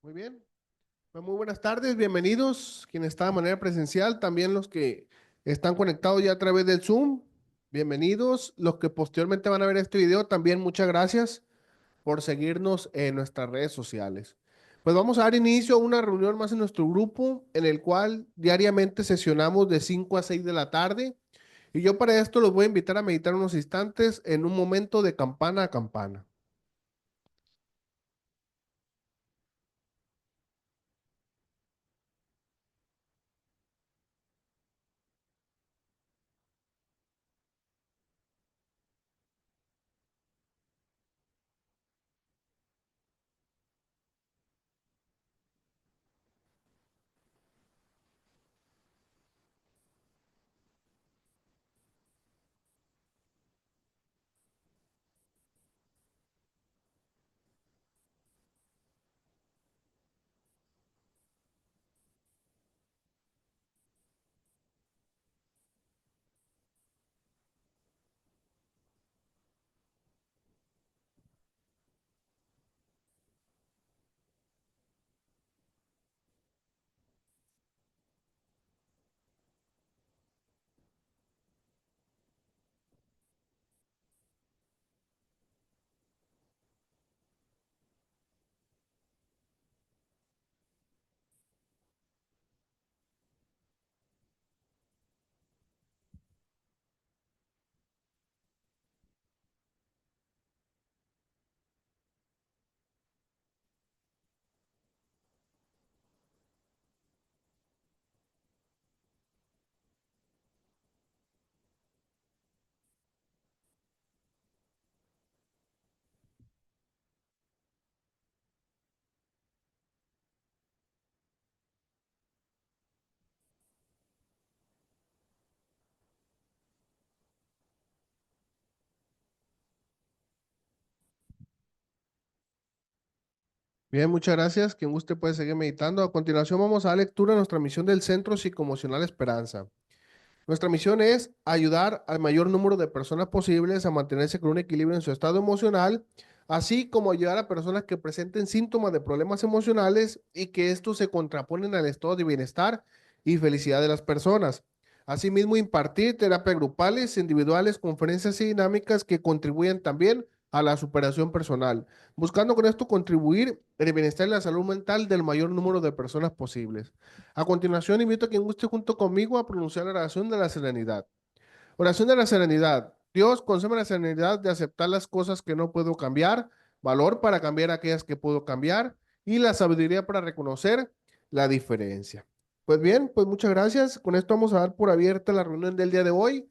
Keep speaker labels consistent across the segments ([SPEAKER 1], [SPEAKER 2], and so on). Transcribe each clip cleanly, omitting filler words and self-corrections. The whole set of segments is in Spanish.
[SPEAKER 1] Muy bien. Muy buenas tardes, bienvenidos quienes están de manera presencial, también los que están conectados ya a través del Zoom, bienvenidos. Los que posteriormente van a ver este video, también muchas gracias por seguirnos en nuestras redes sociales. Pues vamos a dar inicio a una reunión más en nuestro grupo, en el cual diariamente sesionamos de 5 a 6 de la tarde. Y yo para esto los voy a invitar a meditar unos instantes en un momento de campana a campana. Bien, muchas gracias. Quien guste puede seguir meditando. A continuación vamos a dar lectura a nuestra misión del Centro Psicoemocional Esperanza. Nuestra misión es ayudar al mayor número de personas posibles a mantenerse con un equilibrio en su estado emocional, así como ayudar a personas que presenten síntomas de problemas emocionales y que estos se contraponen al estado de bienestar y felicidad de las personas. Asimismo, impartir terapias grupales, individuales, conferencias y dinámicas que contribuyen también a la superación personal, buscando con esto contribuir en el bienestar y la salud mental del mayor número de personas posibles. A continuación, invito a quien guste junto conmigo a pronunciar la oración de la serenidad. Oración de la serenidad. Dios, concédeme la serenidad de aceptar las cosas que no puedo cambiar, valor para cambiar aquellas que puedo cambiar y la sabiduría para reconocer la diferencia. Pues bien, pues muchas gracias. Con esto vamos a dar por abierta la reunión del día de hoy.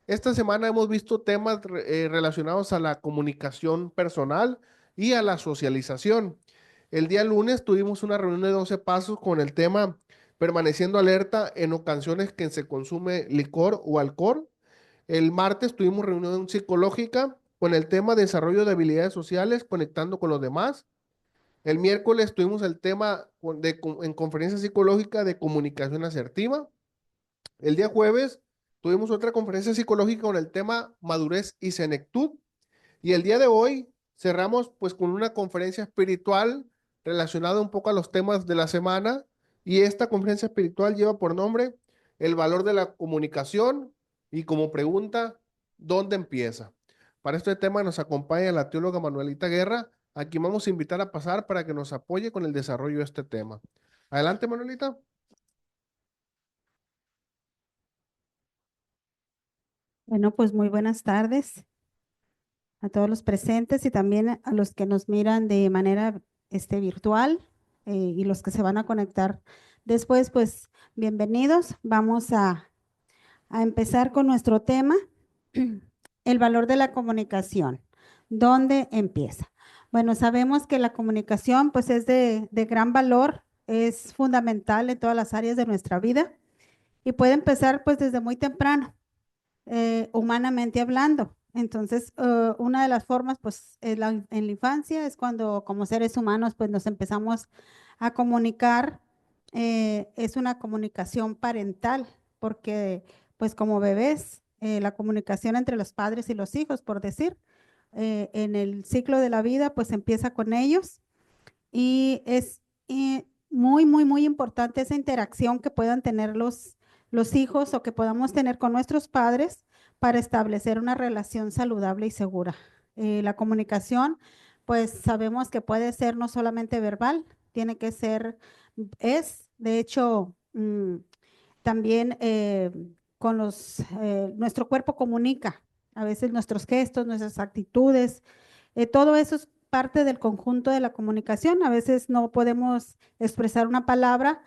[SPEAKER 1] Esta semana hemos visto temas relacionados a la comunicación personal y a la socialización. El día lunes tuvimos una reunión de 12 pasos con el tema permaneciendo alerta en ocasiones que se consume licor o alcohol. El martes tuvimos reunión psicológica con el tema desarrollo de habilidades sociales conectando con los demás. El miércoles tuvimos el tema en conferencia psicológica de comunicación asertiva. El día jueves tuvimos otra conferencia psicológica con el tema madurez y senectud. Y el día de hoy cerramos pues con una conferencia espiritual relacionada un poco a los temas de la semana. Y esta conferencia espiritual lleva por nombre el valor de la comunicación y como pregunta, ¿dónde empieza? Para este tema nos acompaña la teóloga Manuelita Guerra, a quien vamos a invitar a pasar para que nos apoye con el desarrollo de este tema. Adelante, Manuelita.
[SPEAKER 2] Bueno, pues muy buenas tardes a todos los presentes y también a los que nos miran de manera virtual y los que se van a conectar después, pues bienvenidos. Vamos a empezar con nuestro tema, el valor de la comunicación. ¿Dónde empieza? Bueno, sabemos que la comunicación pues es de gran valor, es fundamental en todas las áreas de nuestra vida y puede empezar pues desde muy temprano humanamente hablando. Entonces, una de las formas, pues, en la infancia es cuando como seres humanos, pues, nos empezamos a comunicar. Es una comunicación parental, porque, pues, como bebés, la comunicación entre los padres y los hijos, por decir, en el ciclo de la vida, pues, empieza con ellos y es muy, muy, muy importante esa interacción que puedan tener los hijos o que podamos tener con nuestros padres para establecer una relación saludable y segura. La comunicación, pues sabemos que puede ser no solamente verbal, tiene que ser, de hecho, también nuestro cuerpo comunica, a veces nuestros gestos, nuestras actitudes, todo eso es parte del conjunto de la comunicación. A veces no podemos expresar una palabra,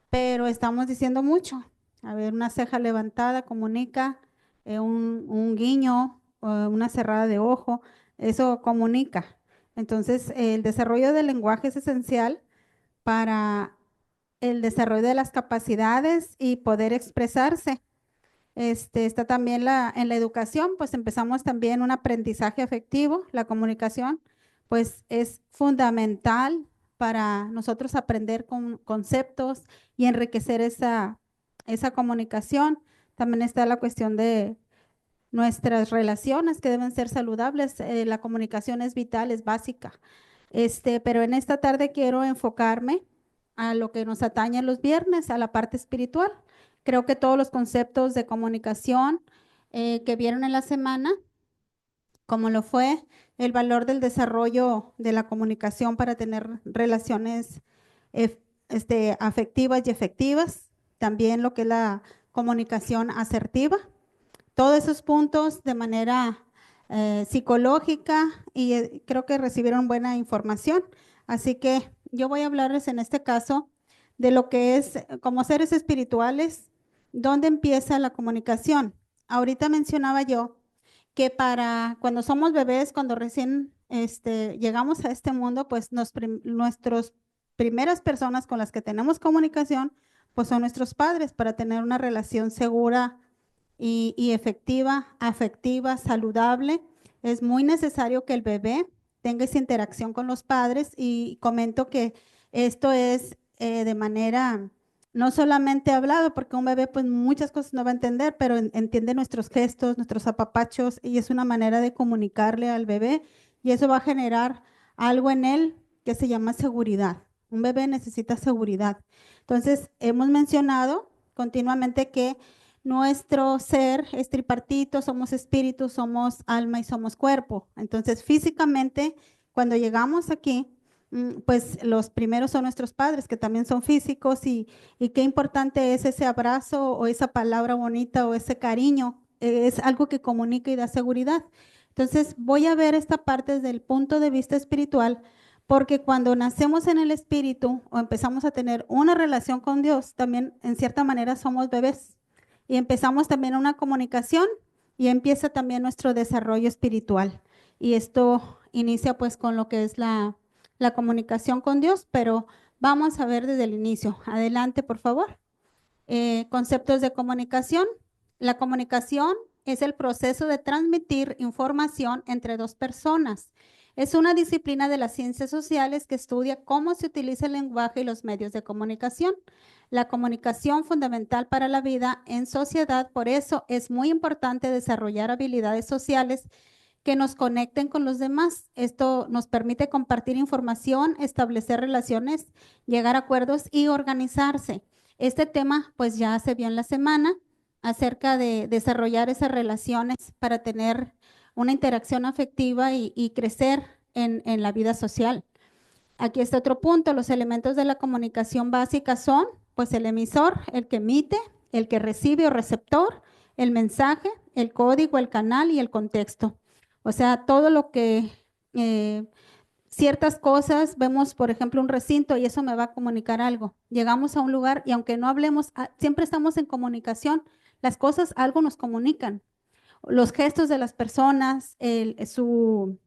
[SPEAKER 2] pero estamos diciendo mucho. A ver, una ceja levantada comunica, un guiño, una cerrada de ojo, eso comunica. Entonces, el desarrollo del lenguaje es esencial para el desarrollo de las capacidades y poder expresarse. Está también en la educación, pues empezamos también un aprendizaje afectivo, la comunicación, pues es fundamental para nosotros aprender con conceptos y enriquecer esa comunicación. También está la cuestión de nuestras relaciones que deben ser saludables. La comunicación es vital, es básica. Pero en esta tarde quiero enfocarme a lo que nos atañe los viernes, a la parte espiritual. Creo que todos los conceptos de comunicación que vieron en la semana, como lo fue el valor del desarrollo de la comunicación para tener relaciones eh, afectivas y efectivas, también lo que es la comunicación asertiva, todos esos puntos de manera psicológica y creo que recibieron buena información. Así que yo voy a hablarles en este caso de lo que es como seres espirituales, dónde empieza la comunicación. Ahorita mencionaba yo que para cuando somos bebés, cuando recién llegamos a este mundo, pues nuestras primeras personas con las que tenemos comunicación, pues son nuestros padres para tener una relación segura y efectiva, afectiva, saludable. Es muy necesario que el bebé tenga esa interacción con los padres y comento que esto es de manera no solamente hablado, porque un bebé pues muchas cosas no va a entender, pero entiende nuestros gestos, nuestros apapachos y es una manera de comunicarle al bebé y eso va a generar algo en él que se llama seguridad. Un bebé necesita seguridad. Entonces, hemos mencionado continuamente que nuestro ser es tripartito, somos espíritu, somos alma y somos cuerpo. Entonces, físicamente, cuando llegamos aquí, pues los primeros son nuestros padres, que también son físicos, y qué importante es ese abrazo o esa palabra bonita o ese cariño. Es algo que comunica y da seguridad. Entonces, voy a ver esta parte desde el punto de vista espiritual, porque cuando nacemos en el espíritu o empezamos a tener una relación con Dios, también en cierta manera somos bebés y empezamos también una comunicación y empieza también nuestro desarrollo espiritual. Y esto inicia pues con lo que es la comunicación con Dios, pero vamos a ver desde el inicio. Adelante, por favor. Conceptos de comunicación. La comunicación es el proceso de transmitir información entre dos personas. Es una disciplina de las ciencias sociales que estudia cómo se utiliza el lenguaje y los medios de comunicación. La comunicación fundamental para la vida en sociedad, por eso es muy importante desarrollar habilidades sociales que nos conecten con los demás. Esto nos permite compartir información, establecer relaciones, llegar a acuerdos y organizarse. Este tema pues ya se vio en la semana acerca de desarrollar esas relaciones para tener una interacción afectiva y crecer en la vida social. Aquí está otro punto, los elementos de la comunicación básica son pues el emisor, el que emite, el que recibe o receptor, el mensaje, el código, el canal y el contexto. O sea, todo lo que ciertas cosas, vemos por ejemplo un recinto y eso me va a comunicar algo. Llegamos a un lugar y aunque no hablemos, siempre estamos en comunicación, las cosas algo nos comunican. Los gestos de las personas, su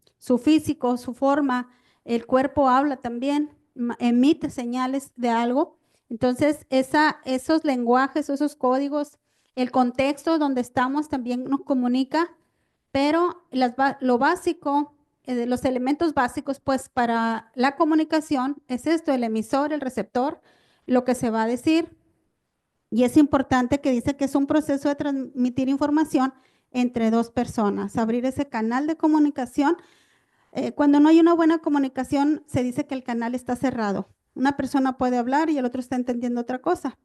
[SPEAKER 2] físico, su forma, el cuerpo habla también, emite señales de algo. Entonces, esos lenguajes, esos códigos, el contexto donde estamos también nos comunica, pero lo básico, los elementos básicos, pues para la comunicación es esto, el emisor, el receptor, lo que se va a decir. Y es importante que dice que es un proceso de transmitir información entre dos personas, abrir ese canal de comunicación. Cuando no hay una buena comunicación, se dice que el canal está cerrado. Una persona puede hablar y el otro está entendiendo otra cosa.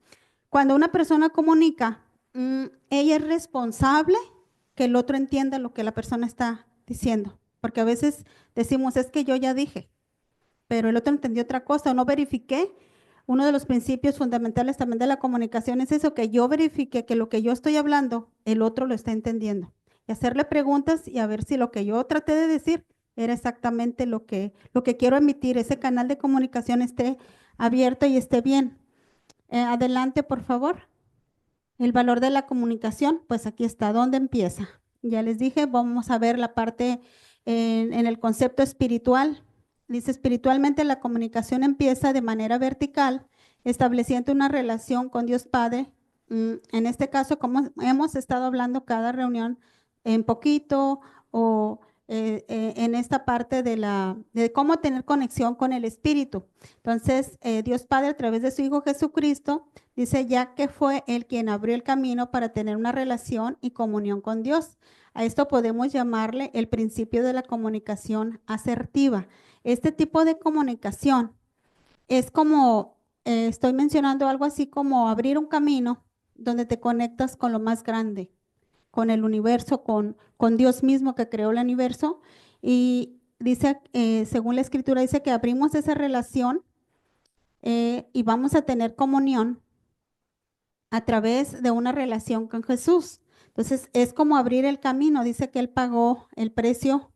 [SPEAKER 2] Cuando una persona comunica, ella es responsable que el otro entienda lo que la persona está diciendo, porque a veces decimos, es que yo ya dije, pero el otro entendió otra cosa o no verifiqué. Uno de los principios fundamentales también de la comunicación es eso, que yo verifique que lo que yo estoy hablando, el otro lo está entendiendo. Y hacerle preguntas y a ver si lo que yo traté de decir era exactamente lo que quiero emitir, ese canal de comunicación esté abierto y esté bien. Adelante, por favor. El valor de la comunicación, pues aquí está. ¿Dónde empieza? Ya les dije, vamos a ver la parte en el concepto espiritual. Dice, espiritualmente la comunicación empieza de manera vertical, estableciendo una relación con Dios Padre. En este caso, como hemos estado hablando cada reunión en poquito o en esta parte de cómo tener conexión con el Espíritu. Entonces, Dios Padre a través de su Hijo Jesucristo dice, ya que fue Él quien abrió el camino para tener una relación y comunión con Dios. A esto podemos llamarle el principio de la comunicación asertiva. Este tipo de comunicación es como, estoy mencionando algo así como abrir un camino donde te conectas con lo más grande, con el universo, con Dios mismo que creó el universo. Y dice, según la escritura, dice que abrimos esa relación y vamos a tener comunión a través de una relación con Jesús. Entonces, es como abrir el camino. Dice que Él pagó el precio,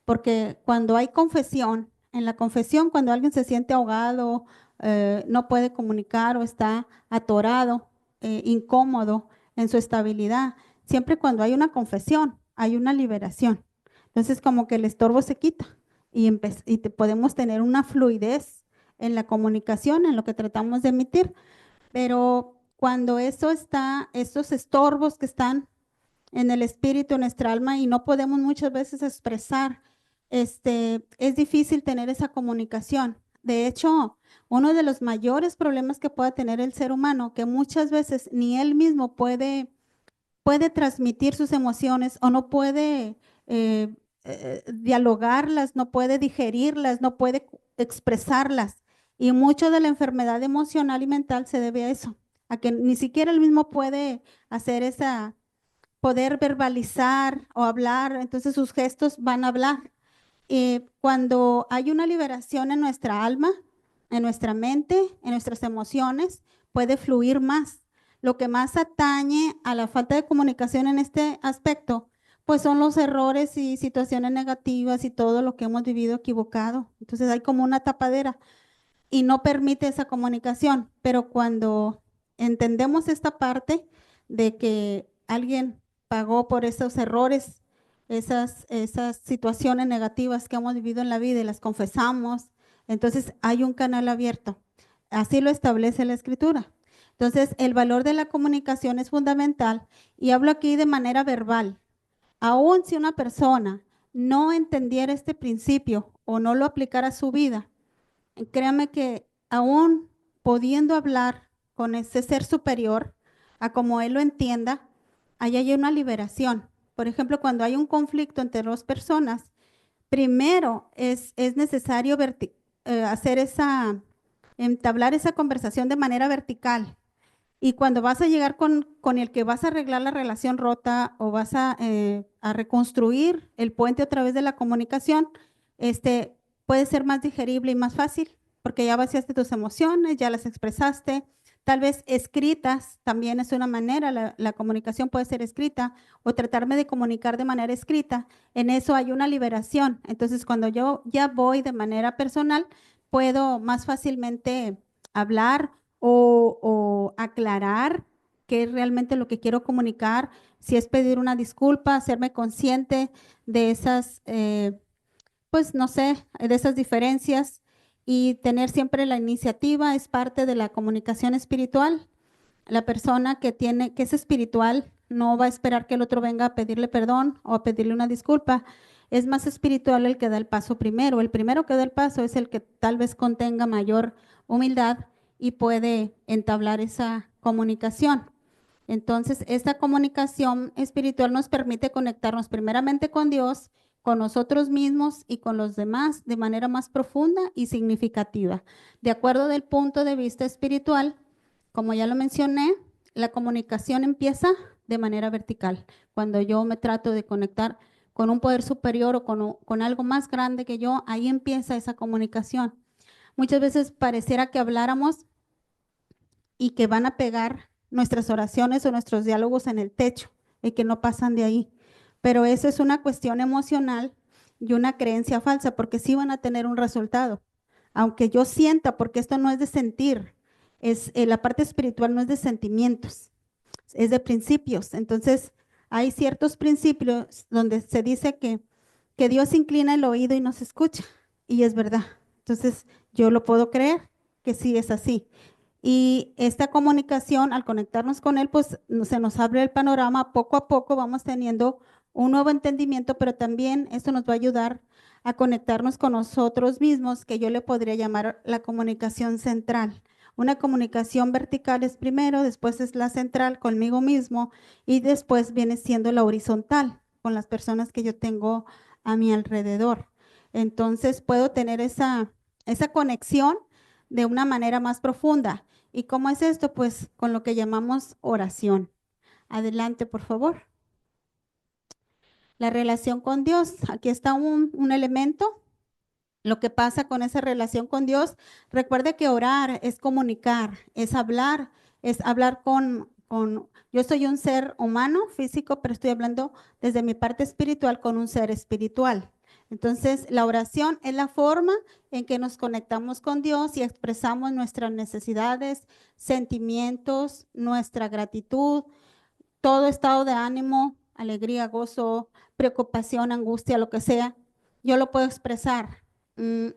[SPEAKER 2] porque cuando hay confesión, en la confesión, cuando alguien se siente ahogado, no puede comunicar o está atorado, incómodo en su estabilidad, siempre cuando hay una confesión, hay una liberación. Entonces, como que el estorbo se quita y podemos tener una fluidez en la comunicación, en lo que tratamos de emitir. Pero cuando eso está, estos estorbos que están en el espíritu, en nuestra alma, y no podemos muchas veces expresar, es difícil tener esa comunicación. De hecho, uno de los mayores problemas que puede tener el ser humano, que muchas veces ni él mismo puede transmitir sus emociones o no puede dialogarlas, no puede digerirlas, no puede expresarlas. Y mucho de la enfermedad emocional y mental se debe a eso, a que ni siquiera él mismo puede hacer poder verbalizar o hablar, entonces sus gestos van a hablar. Cuando hay una liberación en nuestra alma, en nuestra mente, en nuestras emociones, puede fluir más. Lo que más atañe a la falta de comunicación en este aspecto, pues son los errores y situaciones negativas y todo lo que hemos vivido equivocado. Entonces hay como una tapadera y no permite esa comunicación. Pero cuando entendemos esta parte de que alguien pagó por esos errores, esas situaciones negativas que hemos vivido en la vida y las confesamos, entonces hay un canal abierto. Así lo establece la escritura. Entonces, el valor de la comunicación es fundamental y hablo aquí de manera verbal. Aun si una persona no entendiera este principio o no lo aplicara a su vida, créame que aún pudiendo hablar con ese ser superior, a como él lo entienda, ahí hay una liberación. Por ejemplo, cuando hay un conflicto entre dos personas, primero es necesario hacer entablar esa conversación de manera vertical. Y cuando vas a llegar con el que vas a arreglar la relación rota o vas a reconstruir el puente a través de la comunicación, puede ser más digerible y más fácil, porque ya vaciaste tus emociones, ya las expresaste, tal vez escritas, también es una manera, la comunicación puede ser escrita o tratarme de comunicar de manera escrita, en eso hay una liberación. Entonces, cuando yo ya voy de manera personal, puedo más fácilmente hablar o aclarar qué es realmente lo que quiero comunicar, si es pedir una disculpa, hacerme consciente de esas, pues no sé, de esas diferencias y tener siempre la iniciativa es parte de la comunicación espiritual. La persona que es espiritual no va a esperar que el otro venga a pedirle perdón o a pedirle una disculpa. Es más espiritual el que da el paso primero. El primero que da el paso es el que tal vez contenga mayor humildad y puede entablar esa comunicación. Entonces, esta comunicación espiritual nos permite conectarnos primeramente con Dios con nosotros mismos y con los demás de manera más profunda y significativa. De acuerdo del punto de vista espiritual, como ya lo mencioné, la comunicación empieza de manera vertical. Cuando yo me trato de conectar con un poder superior o con algo más grande que yo, ahí empieza esa comunicación. Muchas veces pareciera que habláramos y que van a pegar nuestras oraciones o nuestros diálogos en el techo y que no pasan de ahí. Pero eso es una cuestión emocional y una creencia falsa, porque sí van a tener un resultado. Aunque yo sienta, porque esto no es de sentir, la parte espiritual no es de sentimientos, es de principios. Entonces, hay ciertos principios donde se dice que Dios inclina el oído y nos escucha, y es verdad. Entonces, yo lo puedo creer que sí es así. Y esta comunicación, al conectarnos con Él, pues se nos abre el panorama, poco a poco vamos teniendo un nuevo entendimiento, pero también esto nos va a ayudar a conectarnos con nosotros mismos, que yo le podría llamar la comunicación central. Una comunicación vertical es primero, después es la central conmigo mismo y después viene siendo la horizontal con las personas que yo tengo a mi alrededor. Entonces puedo tener esa conexión de una manera más profunda. ¿Y cómo es esto? Pues con lo que llamamos oración. Adelante, por favor. La relación con Dios. Aquí está un elemento. Lo que pasa con esa relación con Dios. Recuerde que orar es comunicar, es hablar yo soy un ser humano, físico, pero estoy hablando desde mi parte espiritual con un ser espiritual. Entonces, la oración es la forma en que nos conectamos con Dios y expresamos nuestras necesidades, sentimientos, nuestra gratitud, todo estado de ánimo, alegría, gozo, preocupación, angustia, lo que sea, yo lo puedo expresar. Mm,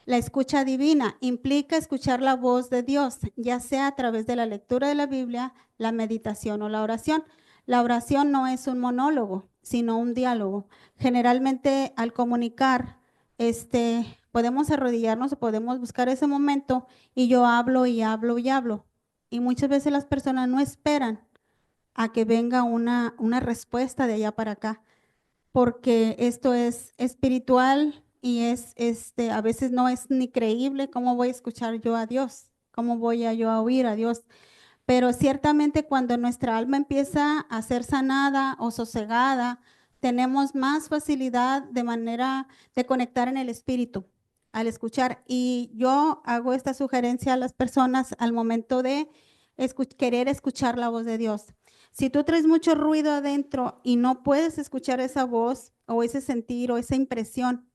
[SPEAKER 2] La escucha divina implica escuchar la voz de Dios, ya sea a través de la lectura de la Biblia, la meditación o la oración. La oración no es un monólogo, sino un diálogo. Generalmente al comunicar, podemos arrodillarnos o podemos buscar ese momento y yo hablo y hablo y hablo. Y muchas veces las personas no esperan a que venga una respuesta de allá para acá, porque esto es espiritual y a veces no es ni creíble. ¿Cómo voy a escuchar yo a Dios? ¿Cómo voy a yo a oír a Dios? Pero ciertamente cuando nuestra alma empieza a ser sanada o sosegada, tenemos más facilidad de manera de conectar en el espíritu al escuchar. Y yo hago esta sugerencia a las personas al momento de querer escuchar la voz de Dios. Si tú traes mucho ruido adentro y no puedes escuchar esa voz o ese sentir o esa impresión,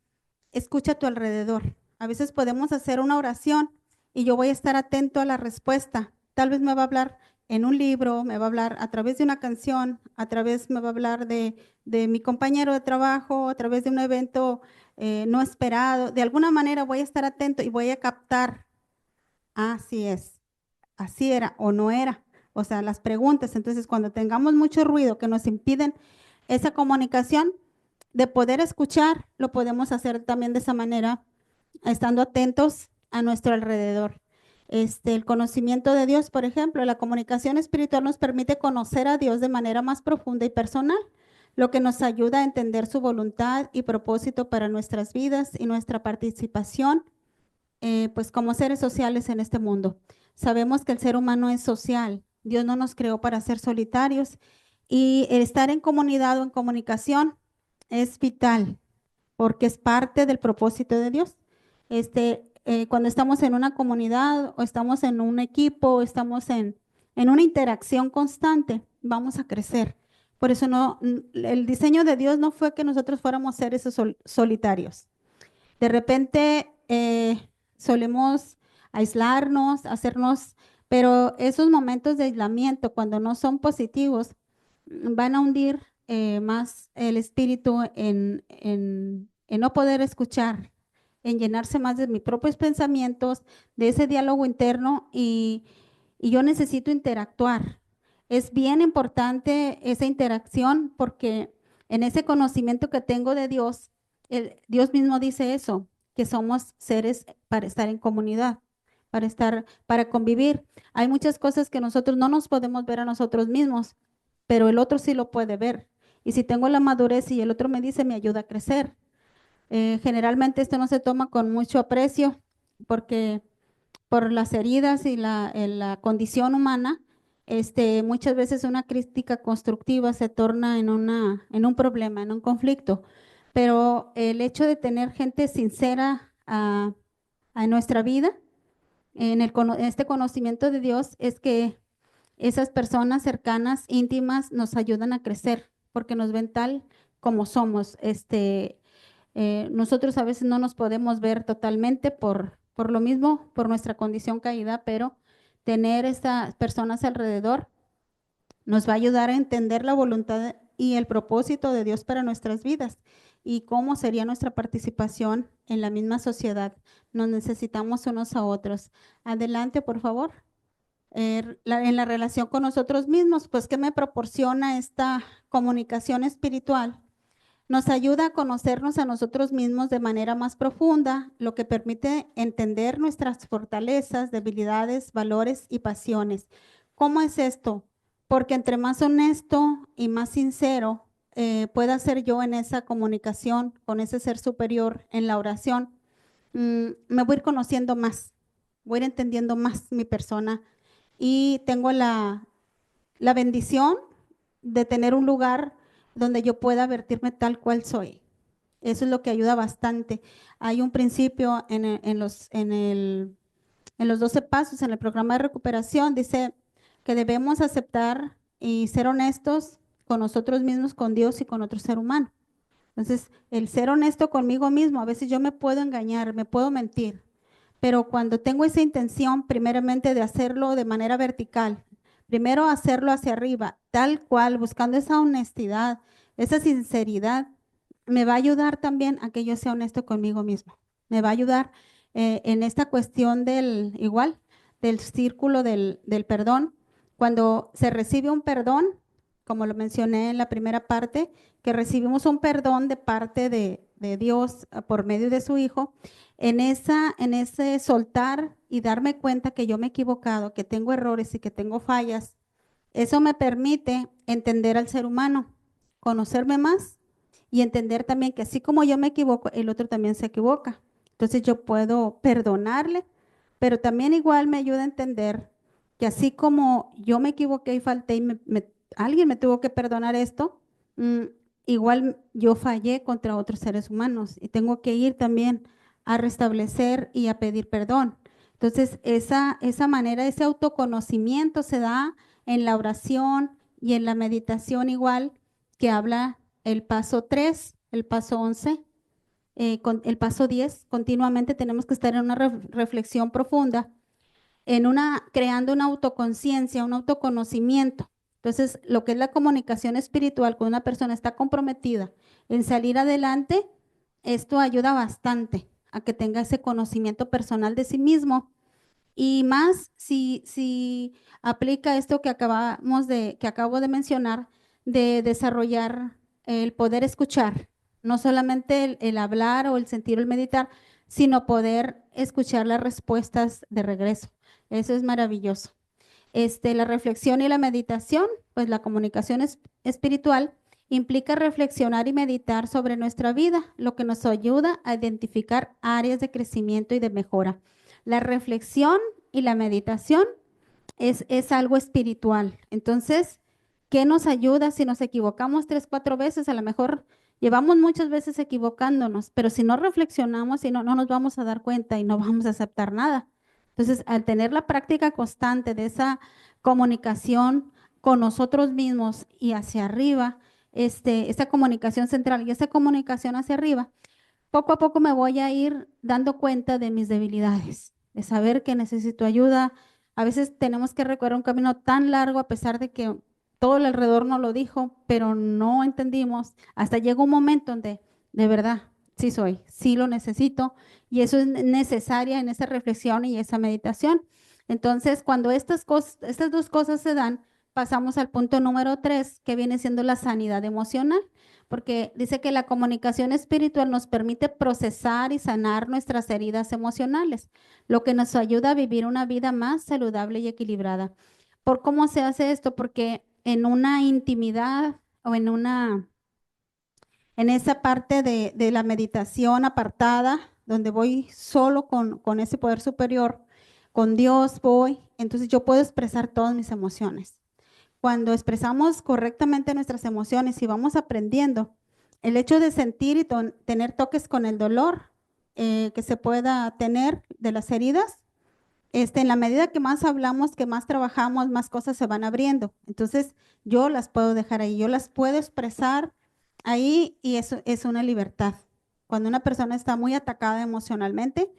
[SPEAKER 2] escucha a tu alrededor. A veces podemos hacer una oración y yo voy a estar atento a la respuesta. Tal vez me va a hablar en un libro, me va a hablar a través de una canción, a través me va a hablar de mi compañero de trabajo, a través de un evento no esperado. De alguna manera voy a estar atento y voy a captar, así es, así era o no era. O sea, las preguntas. Entonces, cuando tengamos mucho ruido que nos impiden esa comunicación, de poder escuchar, lo podemos hacer también de esa manera, estando atentos a nuestro alrededor. El conocimiento de Dios, por ejemplo, la comunicación espiritual nos permite conocer a Dios de manera más profunda y personal, lo que nos ayuda a entender su voluntad y propósito para nuestras vidas y nuestra participación, pues como seres sociales en este mundo. Sabemos que el ser humano es social. Dios no nos creó para ser solitarios y el estar en comunidad o en comunicación es vital porque es parte del propósito de Dios. Cuando estamos en una comunidad o estamos en un equipo o estamos en una interacción constante, vamos a crecer. Por eso el diseño de Dios no fue que nosotros fuéramos seres solitarios. De repente solemos aislarnos, pero esos momentos de aislamiento, cuando no son positivos, van a hundir más el espíritu en no poder escuchar, en llenarse más de mis propios pensamientos, de ese diálogo interno y yo necesito interactuar. Es bien importante esa interacción porque en ese conocimiento que tengo de Dios, Dios mismo dice eso, que somos seres para estar en comunidad, para convivir. Hay muchas cosas que nosotros no nos podemos ver a nosotros mismos, pero el otro sí lo puede ver. Y si tengo la madurez y el otro me dice, me ayuda a crecer. Generalmente esto no se toma con mucho aprecio porque por las heridas y la condición humana, muchas veces una crítica constructiva se torna en un problema, en un conflicto. Pero el hecho de tener gente sincera a nuestra vida, en este conocimiento de Dios, es que esas personas cercanas, íntimas, nos ayudan a crecer porque nos ven tal como somos. Nosotros a veces no nos podemos ver totalmente por lo mismo, por nuestra condición caída, pero tener estas personas alrededor nos va a ayudar a entender la voluntad y el propósito de Dios para nuestras vidas y cómo sería nuestra participación en la misma sociedad. Nos necesitamos unos a otros. Adelante, por favor. En la relación con nosotros mismos, pues, ¿qué me proporciona esta comunicación espiritual? Nos ayuda a conocernos a nosotros mismos de manera más profunda, lo que permite entender nuestras fortalezas, debilidades, valores y pasiones. ¿Cómo es esto? Porque entre más honesto y más sincero pueda ser yo en esa comunicación con ese ser superior en la oración, me voy a ir conociendo más, voy a ir entendiendo más mi persona y tengo la bendición de tener un lugar donde yo pueda vertirme tal cual soy. Eso es lo que ayuda bastante. Hay un principio en los 12 pasos, en el programa de recuperación, dice que debemos aceptar y ser honestos con nosotros mismos, con Dios y con otro ser humano. Entonces, el ser honesto conmigo mismo, a veces yo me puedo engañar, me puedo mentir, pero cuando tengo esa intención, primeramente de hacerlo de manera vertical, primero hacerlo hacia arriba, tal cual, buscando esa honestidad, esa sinceridad, me va a ayudar también a que yo sea honesto conmigo mismo. Me va a ayudar en esta cuestión del círculo del perdón. Cuando se recibe un perdón, como lo mencioné en la primera parte, que recibimos un perdón de parte de Dios por medio de su Hijo, en ese soltar y darme cuenta que yo me he equivocado, que tengo errores y que tengo fallas, eso me permite entender al ser humano, conocerme más y entender también que así como yo me equivoco, el otro también se equivoca. Entonces yo puedo perdonarle, pero también igual me ayuda a entender que así como yo me equivoqué y falté y alguien me tuvo que perdonar esto, mm, igual yo fallé contra otros seres humanos y tengo que ir también a restablecer y a pedir perdón. Entonces, esa manera, ese autoconocimiento se da en la oración y en la meditación igual que habla el paso 3, el paso 11, el paso 10. Continuamente tenemos que estar en una reflexión profunda, creando una autoconciencia, un autoconocimiento. Entonces, lo que es la comunicación espiritual con una persona está comprometida en salir adelante, esto ayuda bastante a que tenga ese conocimiento personal de sí mismo y más si aplica esto que acabo de mencionar, de desarrollar el poder escuchar, no solamente el hablar o el sentir o el meditar, sino poder escuchar las respuestas de regreso. Eso es maravilloso. La reflexión y la meditación, pues la comunicación espiritual implica reflexionar y meditar sobre nuestra vida, lo que nos ayuda a identificar áreas de crecimiento y de mejora. La reflexión y la meditación es algo espiritual. Entonces, ¿qué nos ayuda si nos equivocamos 3, 4 veces? A lo mejor llevamos muchas veces equivocándonos, pero si no reflexionamos y no nos vamos a dar cuenta y no vamos a aceptar nada. Entonces, al tener la práctica constante de esa comunicación con nosotros mismos y hacia arriba, esa comunicación central y esa comunicación hacia arriba, poco a poco me voy a ir dando cuenta de mis debilidades, de saber que necesito ayuda. A veces tenemos que recorrer un camino tan largo a pesar de que todo el alrededor nos lo dijo, pero no entendimos. Hasta llega un momento donde de verdad sí lo necesito y eso es necesaria en esa reflexión y esa meditación. Entonces, cuando estas dos cosas se dan, pasamos al punto número 3, que viene siendo la sanidad emocional, porque dice que la comunicación espiritual nos permite procesar y sanar nuestras heridas emocionales, lo que nos ayuda a vivir una vida más saludable y equilibrada. ¿Por cómo se hace esto? Porque en una intimidad o En esa parte de la meditación apartada, donde voy solo con ese poder superior, con Dios voy, entonces yo puedo expresar todas mis emociones. Cuando expresamos correctamente nuestras emociones y vamos aprendiendo, el hecho de sentir y tener toques con el dolor que se pueda tener de las heridas, en la medida que más hablamos, que más trabajamos, más cosas se van abriendo. Entonces, yo las puedo dejar ahí, yo las puedo expresar ahí y eso es una libertad. Cuando una persona está muy atacada emocionalmente,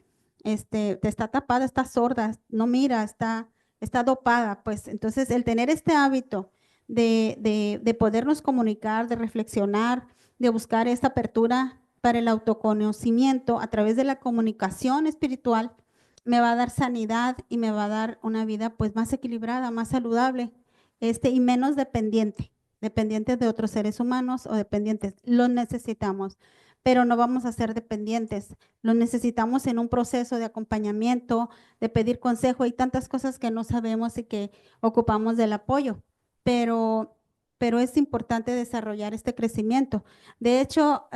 [SPEAKER 2] te está tapada, está sorda, no mira, está dopada, pues entonces el tener este hábito de podernos comunicar, de reflexionar, de buscar esta apertura para el autoconocimiento a través de la comunicación espiritual, me va a dar sanidad y me va a dar una vida pues más equilibrada, más saludable, y menos dependientes de otros seres humanos o dependientes. Los necesitamos, pero no vamos a ser dependientes. Los necesitamos en un proceso de acompañamiento, de pedir consejo. Hay tantas cosas que no sabemos y que ocupamos del apoyo, pero, pero es importante desarrollar este crecimiento. De hecho,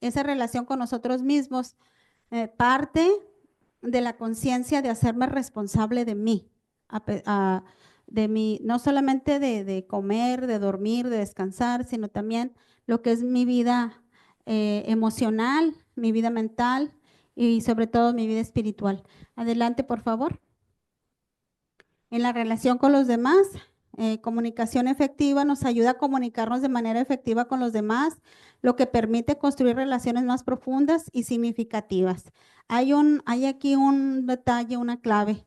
[SPEAKER 2] esa relación con nosotros mismos parte de la conciencia de hacerme responsable de mí, de mí, no solamente de comer, de dormir, de descansar, sino también lo que es mi vida emocional, mi vida mental y sobre todo mi vida espiritual. Adelante, por favor. En la relación con los demás, comunicación efectiva nos ayuda a comunicarnos de manera efectiva con los demás, lo que permite construir relaciones más profundas y significativas. Hay aquí un detalle, una clave,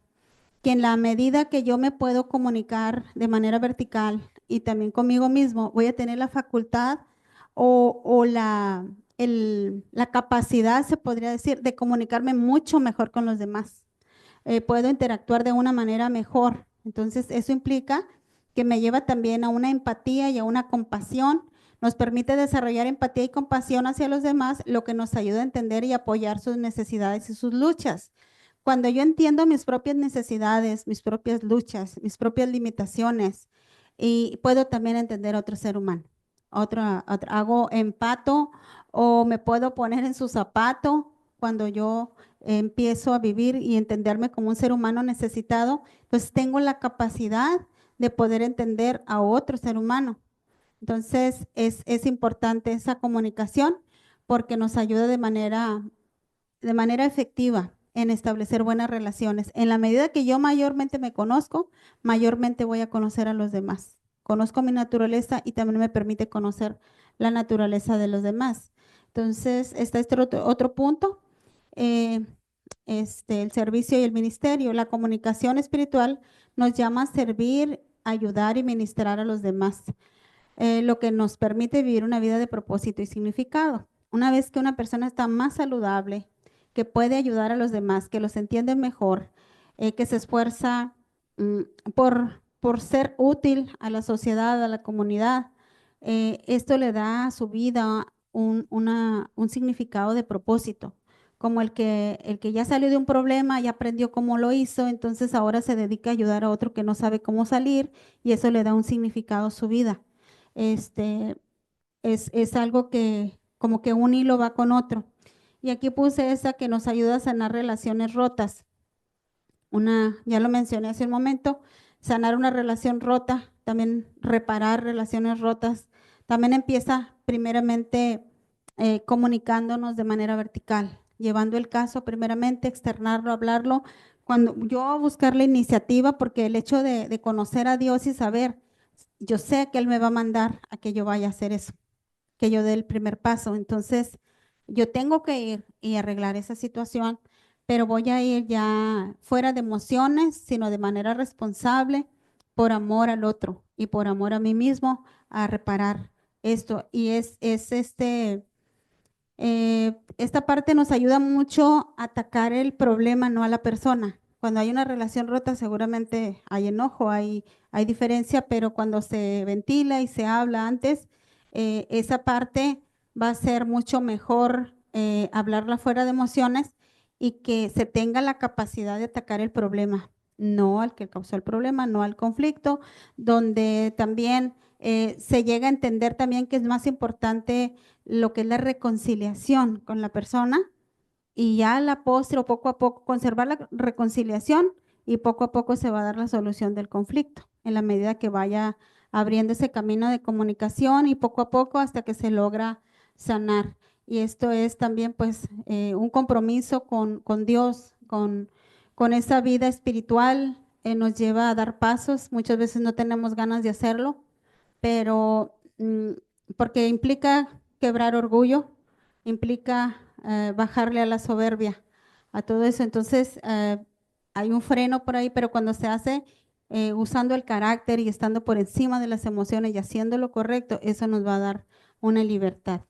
[SPEAKER 2] que en la medida que yo me puedo comunicar de manera vertical y también conmigo mismo, voy a tener la facultad o la capacidad, se podría decir, de comunicarme mucho mejor con los demás. Puedo interactuar de una manera mejor. Entonces, eso implica que me lleva también a una empatía y a una compasión. Nos permite desarrollar empatía y compasión hacia los demás, lo que nos ayuda a entender y apoyar sus necesidades y sus luchas. Cuando yo entiendo mis propias necesidades, mis propias luchas, mis propias limitaciones, y puedo también entender a otro ser humano. Hago empato o me puedo poner en su zapato cuando yo empiezo a vivir y entenderme como un ser humano necesitado, pues tengo la capacidad de poder entender a otro ser humano. Entonces, es importante esa comunicación porque nos ayuda de manera efectiva en establecer buenas relaciones. En la medida que yo mayormente me conozco, mayormente voy a conocer a los demás. Conozco mi naturaleza y también me permite conocer la naturaleza de los demás. Entonces, está este otro punto, eh, el servicio y el ministerio. La comunicación espiritual nos llama a servir, ayudar y ministrar a los demás, lo que nos permite vivir una vida de propósito y significado. Una vez que una persona está más saludable, que puede ayudar a los demás, que los entiende mejor, que se esfuerza mm, por ser útil a la sociedad, a la comunidad, esto le da a su vida un significado de propósito, como el que ya salió de un problema, ya aprendió cómo lo hizo, entonces ahora se dedica a ayudar a otro que no sabe cómo salir y eso le da un significado a su vida. Este, es algo que como que un hilo va con otro. Y aquí puse esa que nos ayuda a sanar relaciones rotas. Ya lo mencioné hace un momento, sanar una relación rota, también reparar relaciones rotas. También empieza primeramente comunicándonos de manera vertical, llevando el caso primeramente, externarlo, hablarlo. Cuando yo buscar la iniciativa, porque el hecho de conocer a Dios y saber, yo sé que Él me va a mandar a que yo vaya a hacer eso, que yo dé el primer paso. Entonces, yo tengo que ir y arreglar esa situación, pero voy a ir ya fuera de emociones, sino de manera responsable, por amor al otro y por amor a mí mismo, a reparar esto. Y esta parte nos ayuda mucho a atacar el problema, no a la persona. Cuando hay una relación rota, seguramente hay enojo, hay diferencia, pero cuando se ventila y se habla antes, esa parte va a ser mucho mejor hablarla fuera de emociones y que se tenga la capacidad de atacar el problema, no al que causó el problema, no al conflicto, donde también se llega a entender también que es más importante lo que es la reconciliación con la persona y ya a la postre o poco a poco conservar la reconciliación y poco a poco se va a dar la solución del conflicto en la medida que vaya abriendo ese camino de comunicación y poco a poco hasta que se logra sanar. Y esto es también pues un compromiso con Dios, con esa vida espiritual, nos lleva a dar pasos. Muchas veces no tenemos ganas de hacerlo, pero porque implica quebrar orgullo, implica bajarle a la soberbia, a todo eso. Entonces, hay un freno por ahí, pero cuando se hace usando el carácter y estando por encima de las emociones y haciendo lo correcto, eso nos va a dar una libertad.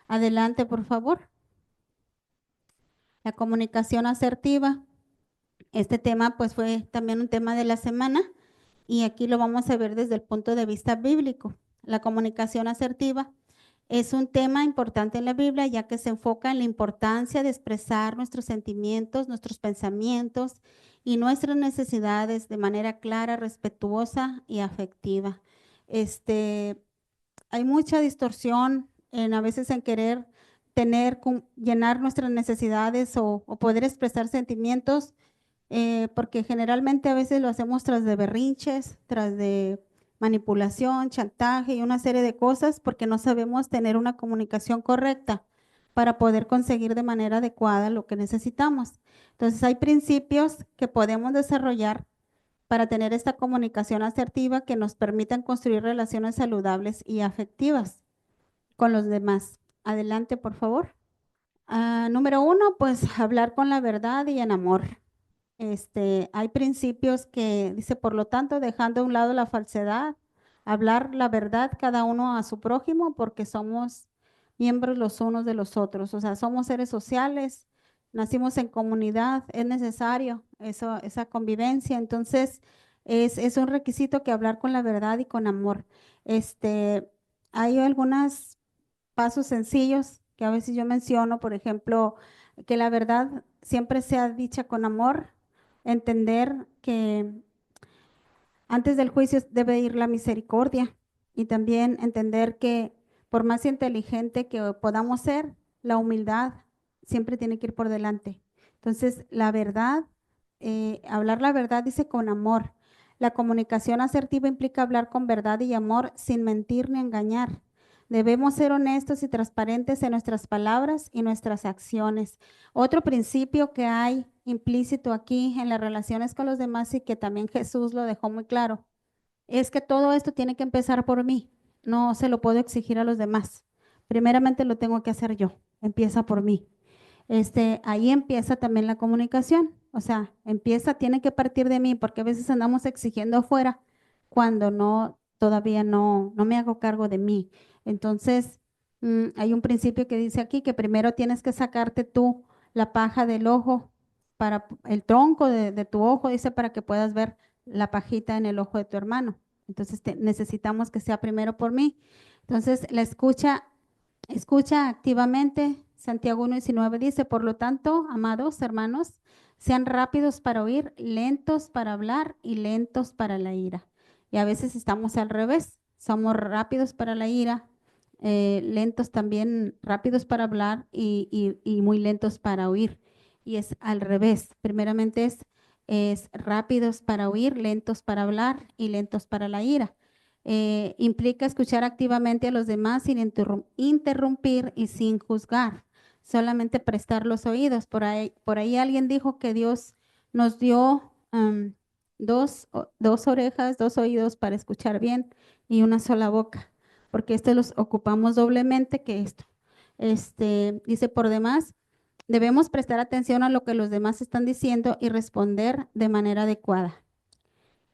[SPEAKER 2] Adelante, por favor. La comunicación asertiva. Este tema, pues, fue también un tema de la semana y aquí lo vamos a ver desde el punto de vista bíblico. La comunicación asertiva es un tema importante en la Biblia, ya que se enfoca en la importancia de expresar nuestros sentimientos, nuestros pensamientos y nuestras necesidades de manera clara, respetuosa y afectiva. Hay mucha distorsión en a veces en querer llenar nuestras necesidades o poder expresar sentimientos, porque generalmente a veces lo hacemos tras de berrinches, tras de manipulación, chantaje y una serie de cosas porque no sabemos tener una comunicación correcta para poder conseguir de manera adecuada lo que necesitamos. Entonces hay principios que podemos desarrollar para tener esta comunicación asertiva que nos permitan construir relaciones saludables y afectivas con los demás. Adelante, por favor. Número uno, pues hablar con la verdad y en amor. Hay principios que dice, por lo tanto, dejando a un lado la falsedad, hablar la verdad cada uno a su prójimo, porque somos miembros los unos de los otros. O sea, somos seres sociales, nacimos en comunidad, es necesario eso, esa convivencia. Entonces, es un requisito que hablar con la verdad y con amor. Hay algunos pasos sencillos que a veces yo menciono, por ejemplo, que la verdad siempre sea dicha con amor, entender que antes del juicio debe ir la misericordia y también entender que por más inteligente que podamos ser, la humildad siempre tiene que ir por delante. Entonces, la verdad, hablar la verdad dice con amor. La comunicación asertiva implica hablar con verdad y amor sin mentir ni engañar. Debemos ser honestos y transparentes en nuestras palabras y nuestras acciones. Otro principio que hay implícito aquí en las relaciones con los demás y que también Jesús lo dejó muy claro, es que todo esto tiene que empezar por mí. No se lo puedo exigir a los demás. Primeramente lo tengo que hacer yo. Empieza por mí. Ahí empieza también la comunicación. O sea, tiene que partir de mí, porque a veces andamos exigiendo afuera cuando todavía no me hago cargo de mí. Entonces, hay un principio que dice aquí que primero tienes que sacarte tú la paja del ojo, el tronco de tu ojo, dice, para que puedas ver la pajita en el ojo de tu hermano. Entonces, necesitamos que sea primero por mí. Entonces, la escucha activamente. Santiago 1:19 dice, por lo tanto, amados hermanos, sean rápidos para oír, lentos para hablar y lentos para la ira. Y a veces estamos al revés, somos rápidos para la ira, lentos también, rápidos para hablar y muy lentos para oír. Y es al revés, primeramente es rápidos para oír, lentos para hablar y lentos para la ira. Implica escuchar activamente a los demás sin interrumpir y sin juzgar, solamente prestar los oídos. Por ahí alguien dijo que Dios nos dio dos orejas, dos oídos para escuchar bien y una sola boca, porque los ocupamos doblemente que esto. Dice por demás, debemos prestar atención a lo que los demás están diciendo y responder de manera adecuada.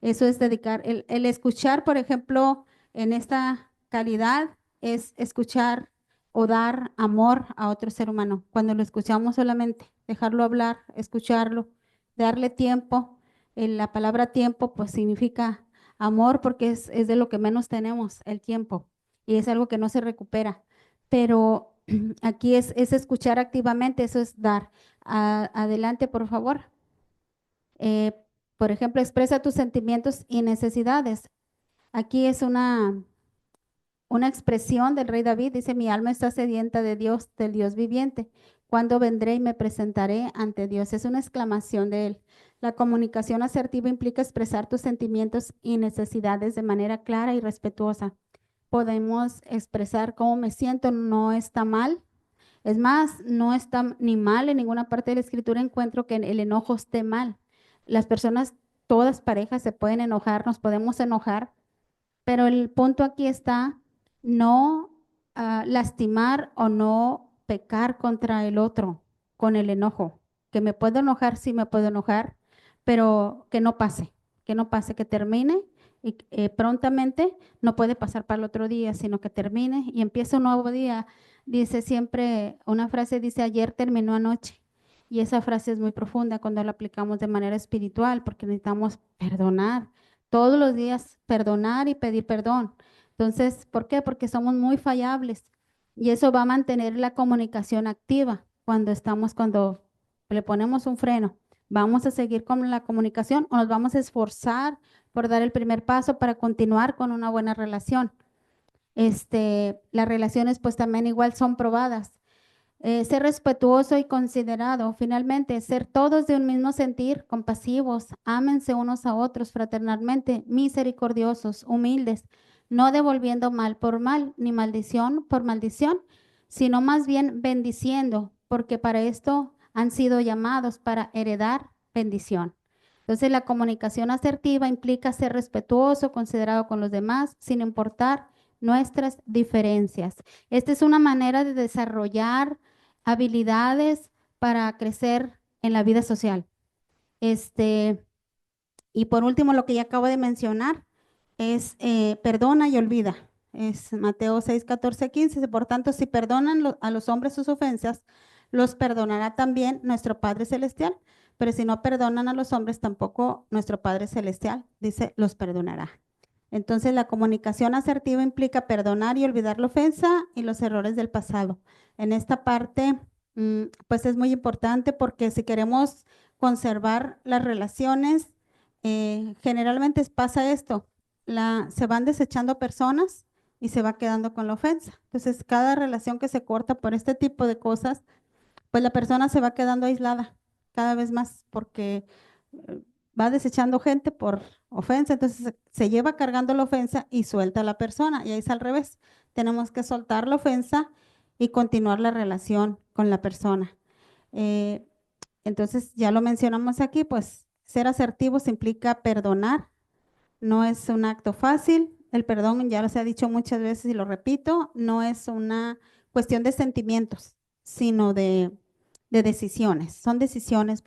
[SPEAKER 2] Eso es dedicar, el escuchar, por ejemplo, en esta calidad, es escuchar o dar amor a otro ser humano. Cuando lo escuchamos solamente, dejarlo hablar, escucharlo, darle tiempo. La palabra tiempo, pues significa amor porque es de lo que menos tenemos, el tiempo, y es algo que no se recupera. Pero aquí es escuchar activamente, eso es dar. Adelante, por favor. Eh, por ejemplo, expresa tus sentimientos y necesidades. Aquí es una expresión del rey David, dice, mi alma está sedienta de Dios, del Dios viviente. ¿Cuándo vendré y me presentaré ante Dios? Es una exclamación de él. La comunicación asertiva implica expresar tus sentimientos y necesidades de manera clara y respetuosa. Podemos expresar cómo me siento, no está mal. Es más, no está ni mal en ninguna parte de la escritura encuentro que el enojo esté mal. Las personas, todas parejas se pueden enojar, nos podemos enojar, pero el punto aquí está no lastimar o no pecar contra el otro con el enojo. Que me puedo enojar, sí me puedo enojar, pero que no pase, que termine y prontamente no puede pasar para el otro día, sino que termine y empieza un nuevo día. Dice siempre, una frase dice, ayer terminó anoche. Y esa frase es muy profunda cuando la aplicamos de manera espiritual, porque necesitamos perdonar todos los días, perdonar y pedir perdón. Entonces, ¿por qué? Porque somos muy fallables y eso va a mantener la comunicación activa cuando le ponemos un freno. ¿Vamos a seguir con la comunicación o nos vamos a esforzar por dar el primer paso para continuar con una buena relación? Las relaciones pues también igual son probadas. Ser respetuoso y considerado. Finalmente, ser todos de un mismo sentir, compasivos, ámense unos a otros fraternalmente, misericordiosos, humildes, no devolviendo mal por mal, ni maldición por maldición, sino más bien bendiciendo, porque para esto han sido llamados para heredar bendición. Entonces, la comunicación asertiva implica ser respetuoso, considerado con los demás, sin importar nuestras diferencias. Esta es una manera de desarrollar habilidades para crecer en la vida social. Y por último, lo que ya acabo de mencionar es perdona y olvida. Es Mateo 6, 14, 15. Por tanto, si perdonan a los hombres sus ofensas, los perdonará también nuestro Padre Celestial. Pero si no perdonan a los hombres, tampoco nuestro Padre Celestial, dice, los perdonará. Entonces, la comunicación asertiva implica perdonar y olvidar la ofensa y los errores del pasado. En esta parte, pues es muy importante porque si queremos conservar las relaciones, generalmente pasa esto, se van desechando personas y se va quedando con la ofensa. Entonces, cada relación que se corta por este tipo de cosas, pues la persona se va quedando aislada cada vez más porque eh, va desechando gente por ofensa, entonces se lleva cargando la ofensa y suelta a la persona, y ahí es al revés. Tenemos que soltar la ofensa y continuar la relación con la persona. Eh, entonces, ya lo mencionamos aquí, pues ser asertivos implica perdonar, no es un acto fácil. El perdón, ya se ha dicho muchas veces y lo repito, no es una cuestión de sentimientos, sino de decisiones. Son decisiones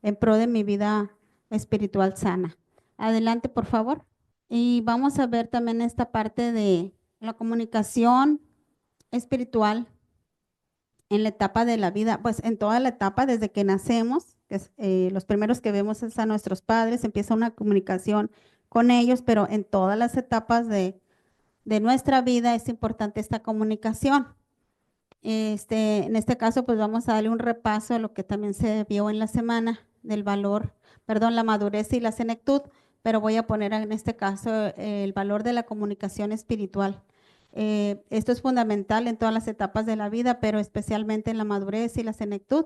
[SPEAKER 2] en pro de mi vida espiritual sana. Adelante, por favor. Y vamos a ver también esta parte de la comunicación espiritual en la etapa de la vida, pues en toda la etapa desde que nacemos, que los primeros que vemos es a nuestros padres, empieza una comunicación con ellos, pero en todas las etapas de nuestra vida es importante esta comunicación. En este caso, pues vamos a darle un repaso a lo que también se vio en la semana del valor, perdón, la madurez y la senectud, pero voy a poner en este caso el valor de la comunicación espiritual. Esto es fundamental en todas las etapas de la vida, pero especialmente en la madurez y la senectud,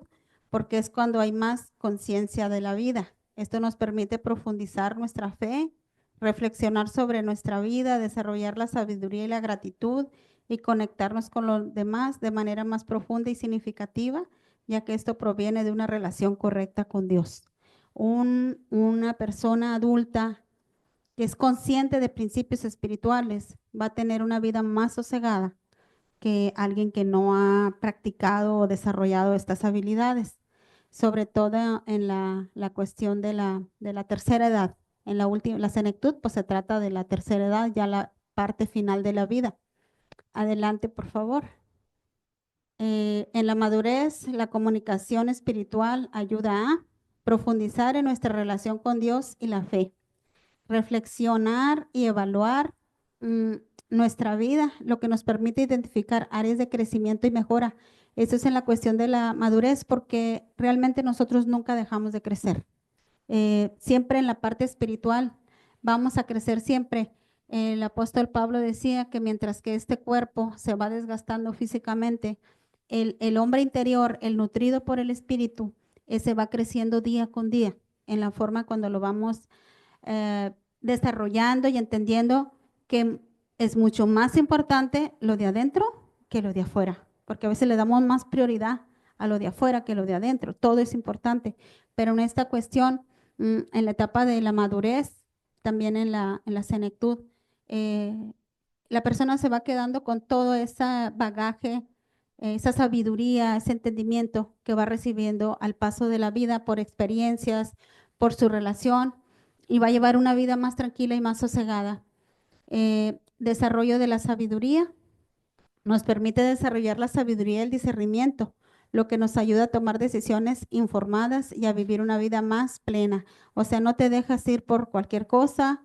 [SPEAKER 2] porque es cuando hay más conciencia de la vida. Esto nos permite profundizar nuestra fe, reflexionar sobre nuestra vida, desarrollar la sabiduría y la gratitud y conectarnos con los demás de manera más profunda y significativa, ya que esto proviene de una relación correcta con Dios. Una persona adulta que es consciente de principios espirituales va a tener una vida más sosegada que alguien que no ha practicado o desarrollado estas habilidades, sobre todo en la cuestión de la tercera edad. En la senectud, pues se trata de la tercera edad, ya la parte final de la vida. Adelante, por favor. En la madurez, la comunicación espiritual ayuda a profundizar en nuestra relación con Dios y la fe, reflexionar y evaluar mm, nuestra vida, lo que nos permite identificar áreas de crecimiento y mejora. Eso es en la cuestión de la madurez, porque realmente nosotros nunca dejamos de crecer. Siempre en la parte espiritual vamos a crecer siempre. El apóstol Pablo decía que mientras que este cuerpo se va desgastando físicamente, el hombre interior, el nutrido por el Espíritu, ese va creciendo día con día en la forma cuando lo vamos desarrollando y entendiendo que es mucho más importante lo de adentro que lo de afuera, porque a veces le damos más prioridad a lo de afuera que lo de adentro. Todo es importante, pero en esta cuestión, en la etapa de la madurez, también en la senectud, eh, la persona se va quedando con todo ese bagaje, esa sabiduría, ese entendimiento que va recibiendo al paso de la vida por experiencias, por su relación, y va a llevar una vida más tranquila y más sosegada. Desarrollo de la sabiduría nos permite desarrollar la sabiduría y el discernimiento, lo que nos ayuda a tomar decisiones informadas y a vivir una vida más plena. O sea, no te dejas ir por cualquier cosa,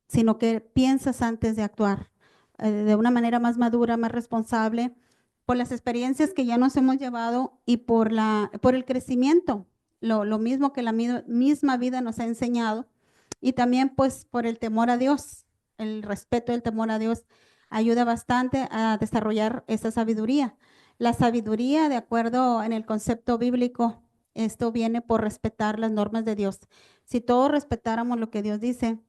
[SPEAKER 2] sino que piensas antes de actuar de una manera más madura, más responsable, por las experiencias que ya nos hemos llevado y por el crecimiento, lo mismo que la misma vida nos ha enseñado, y también pues por el temor a Dios, el respeto y el temor a Dios ayuda bastante a desarrollar esa sabiduría. La sabiduría, de acuerdo en el concepto bíblico, esto viene por respetar las normas de Dios. Si todos respetáramos lo que Dios dice,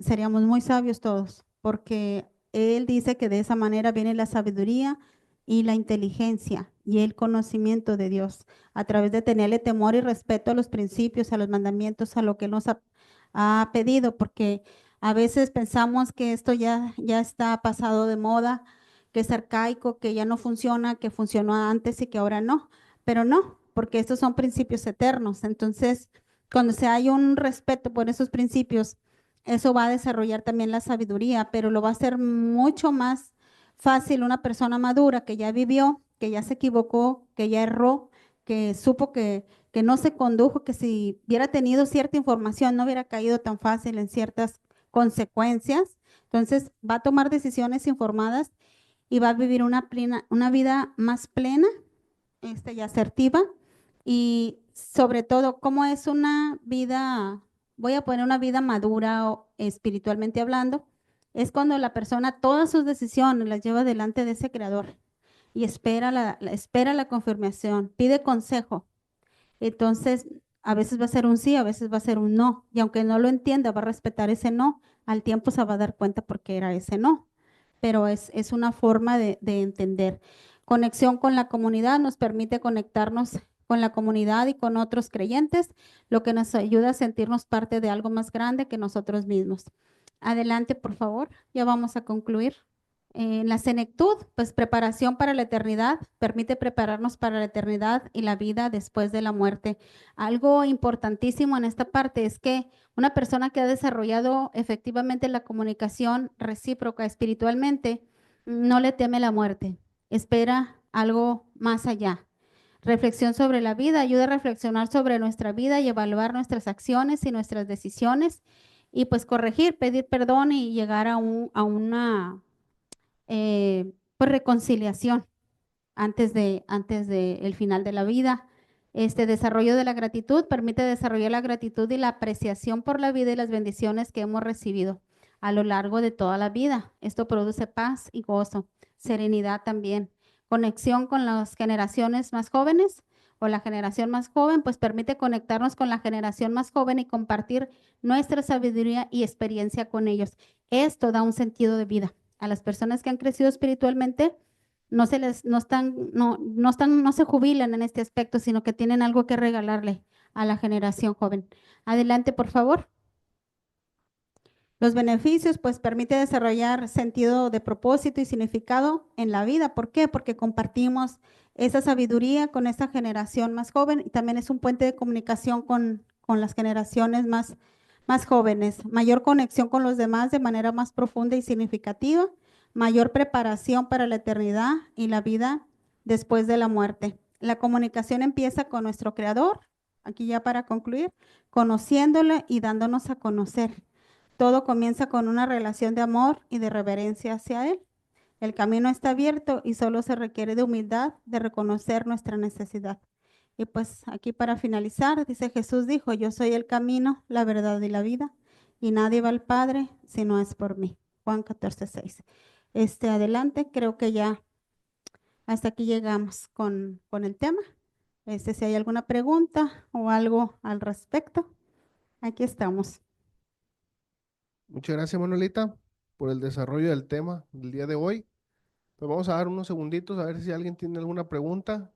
[SPEAKER 2] seríamos muy sabios todos, porque Él dice que de esa manera viene la sabiduría y la inteligencia y el conocimiento de Dios, a través de tenerle temor y respeto a los principios, a los mandamientos, a lo que nos ha pedido, porque a veces pensamos que esto ya está pasado de moda, que es arcaico, que ya no funciona, que funcionó antes y que ahora no, pero no, porque estos son principios eternos. Entonces, cuando se hay un respeto por esos principios, eso va a desarrollar también la sabiduría, pero lo va a hacer mucho más fácil una persona madura que ya vivió, que ya se equivocó, que ya erró, que supo que no se condujo, que si hubiera tenido cierta información no hubiera caído tan fácil en ciertas consecuencias. Entonces va a tomar decisiones informadas y va a vivir una vida más plena, y asertiva, y sobre todo, como es una vida, voy a poner una vida madura o espiritualmente hablando, es cuando la persona todas sus decisiones las lleva delante de ese creador y espera espera la confirmación, pide consejo. Entonces, a veces va a ser un sí, a veces va a ser un no. Y aunque no lo entienda, va a respetar ese no. Al tiempo se va a dar cuenta por qué era ese no. Pero es una forma de entender. Conexión con la comunidad nos permite conectarnos con la comunidad y con otros creyentes, lo que nos ayuda a sentirnos parte de algo más grande que nosotros mismos. Adelante, por favor. Ya vamos a concluir. La senectud, pues preparación para la eternidad, permite prepararnos para la eternidad y la vida después de la muerte. Algo importantísimo en esta parte es que una persona que ha desarrollado efectivamente la comunicación recíproca espiritualmente no le teme la muerte, espera algo más allá. Reflexión sobre la vida, ayuda a reflexionar sobre nuestra vida y evaluar nuestras acciones y nuestras decisiones y pues corregir, pedir perdón y llegar a una pues reconciliación antes de el final de la vida. Este desarrollo de la gratitud permite desarrollar la gratitud y la apreciación por la vida y las bendiciones que hemos recibido a lo largo de toda la vida. Esto produce paz y gozo, serenidad también. Conexión con las generaciones más jóvenes o la generación más joven, pues permite conectarnos con la generación más joven y compartir nuestra sabiduría y experiencia con ellos. Esto da un sentido de vida a las personas que han crecido espiritualmente. No se jubilan en este aspecto, sino que tienen algo que regalarle a la generación joven. Adelante, por favor. Los beneficios, pues permite desarrollar sentido de propósito y significado en la vida. ¿Por qué? Porque compartimos esa sabiduría con esta generación más joven y también es un puente de comunicación con las generaciones más jóvenes. Mayor conexión con los demás de manera más profunda y significativa. Mayor preparación para la eternidad y la vida después de la muerte. La comunicación empieza con nuestro Creador, aquí ya para concluir, conociéndole y dándonos a conocer. Todo comienza con una relación de amor y de reverencia hacia Él. El camino está abierto y solo se requiere de humildad, de reconocer nuestra necesidad. Y pues aquí para finalizar, dice Jesús dijo, yo soy el camino, la verdad y la vida, y nadie va al Padre si no es por mí. Juan 14:6. Adelante, creo que ya hasta aquí llegamos con el tema. Si hay alguna pregunta o algo al respecto, aquí estamos.
[SPEAKER 1] Muchas gracias, Manuelita, por el desarrollo del tema del día de hoy. Pues vamos a dar unos segunditos a ver si alguien tiene alguna pregunta.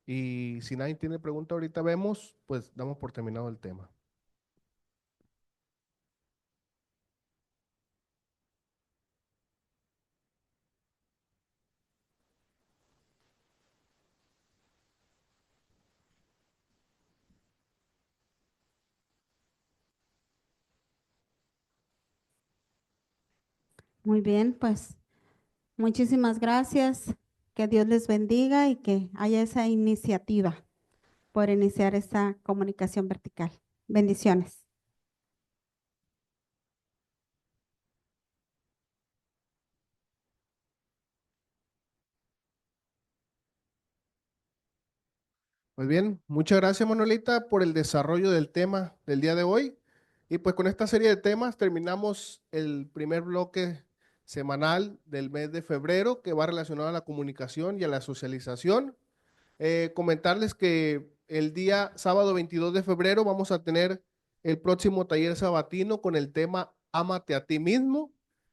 [SPEAKER 1] Y si nadie tiene pregunta ahorita vemos, pues damos por terminado el tema.
[SPEAKER 2] Muy bien, pues muchísimas gracias. Que Dios les bendiga y que haya esa iniciativa por iniciar esta comunicación vertical. Bendiciones.
[SPEAKER 1] Pues bien, muchas gracias, Manuelita, por el desarrollo del tema del día de hoy. Y pues con esta serie de temas terminamos el primer bloque semanal del mes de febrero, que va relacionado a la comunicación y a la socialización. Comentarles que el día sábado 22 de febrero vamos a tener el próximo taller sabatino con el tema Ámate a ti mismo.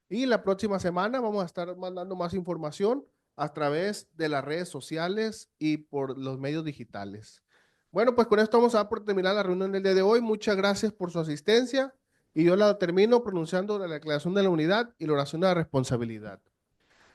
[SPEAKER 1] Y la próxima semana vamos a estar mandando más información a través de las redes sociales y por los medios digitales. Bueno, pues con esto vamos a dar por terminar la reunión del día de hoy. Muchas gracias por su asistencia y yo la termino pronunciando la declaración de la unidad y la oración de la responsabilidad.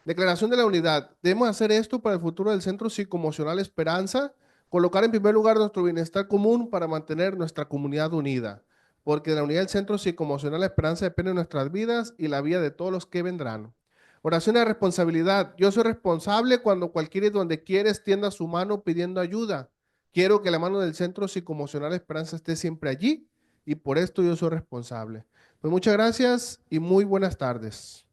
[SPEAKER 1] Declaración de la unidad. Debemos hacer esto para el futuro del Centro Psicoemocional Esperanza, colocar en primer lugar nuestro bienestar común para mantener nuestra comunidad unida, porque de la unidad del Centro Psicoemocional Esperanza depende de nuestras vidas y la vida de todos los que vendrán. Oración de responsabilidad. Yo soy responsable cuando cualquiera y donde quiera extienda su mano pidiendo ayuda. Quiero que la mano del Centro Psicoemocional Esperanza esté siempre allí y por esto yo soy responsable. Pues muchas gracias y muy buenas tardes.